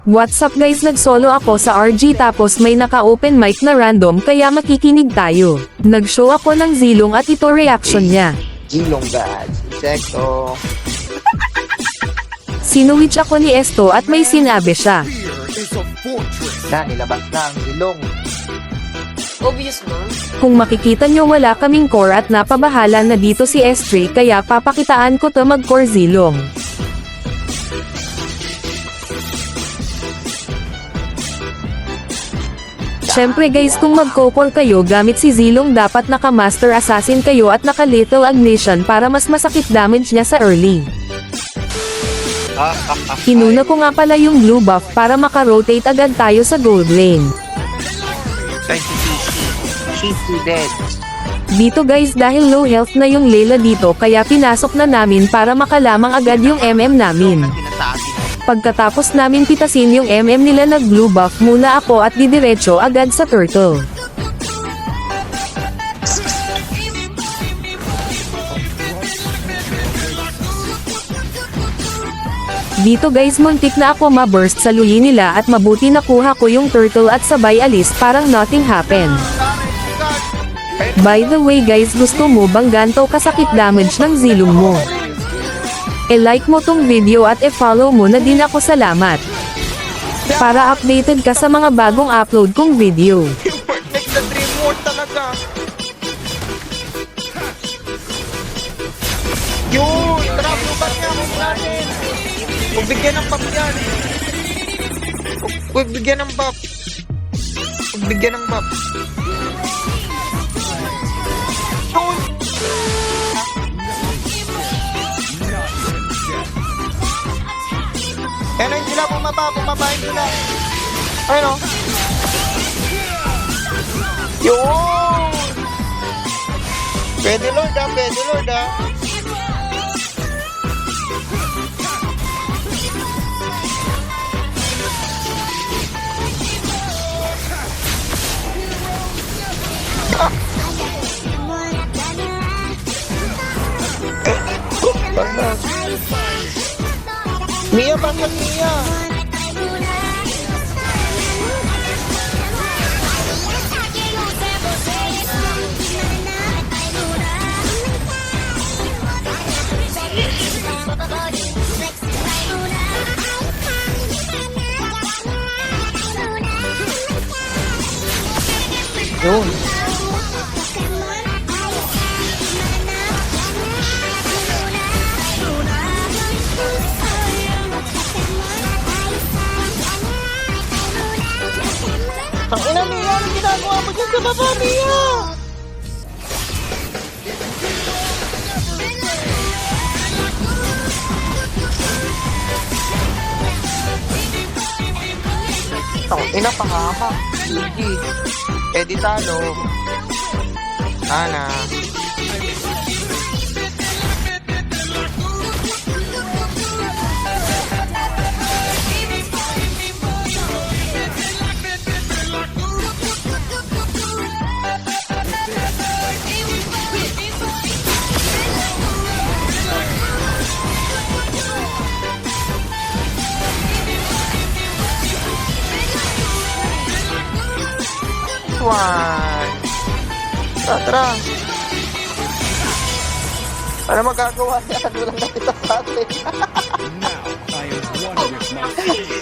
What's up guys, nagsolo ako sa RG tapos may naka-open mic na random kaya makikinig tayo. Nag-show ako ng Zilong at ito reaction niya. Zilong guys, insekto. Sinuwitch ako ni Esto at may sinabi siya. Na, nilabas na ang Zilong. Obvious mo. Kung makikita nyo wala kaming core at napabahala na dito si S3 kaya papakitaan ko to mag-core Zilong. Syempre guys, kung mag-core kayo gamit si Zilong dapat naka-master assassin kayo at naka-lethal ignition para mas masakit damage niya sa early. Inuna ko nga pala yung blue buff para maka-rotate agad tayo sa gold lane. She's dead. Dito guys, dahil low health na yung Layla dito kaya pinasok na namin para makalamang agad yung MM namin. Pagkatapos namin pitasin yung MM nila, nag-blue buff muna ako at didiretso agad sa turtle. Dito guys, muntik na ako ma-burst sa luyi nila at mabuti nakuha ko yung turtle at sabay alis parang nothing happened. By the way guys, gusto mo bang ganto kasakit damage ng Zilong mo? E-like mo tong video at e-follow mo na din ako, salamat. Para updated ka sa mga bagong upload kong video. Next na dream world talaga. Yun! Traplo ba niya kung natin? Huwag bigyan ng buff yan. Huwag bigyan ng buff. Huwag bigyan ng buff. Yun! Kaya na sila bumabahin sila. Ayun o. Yun! Pwede Lord ah, pwede Lord ah. Mia, bakit Mia? Yun. Ang ina Mia, anong ginagawa mo dyan sa baba, Mia? Ang ina, pahamak. Sige. Eh di talo. Ana. One. Tara. Para magagawa niya, ano lang nakita sa atin. Now I am one with my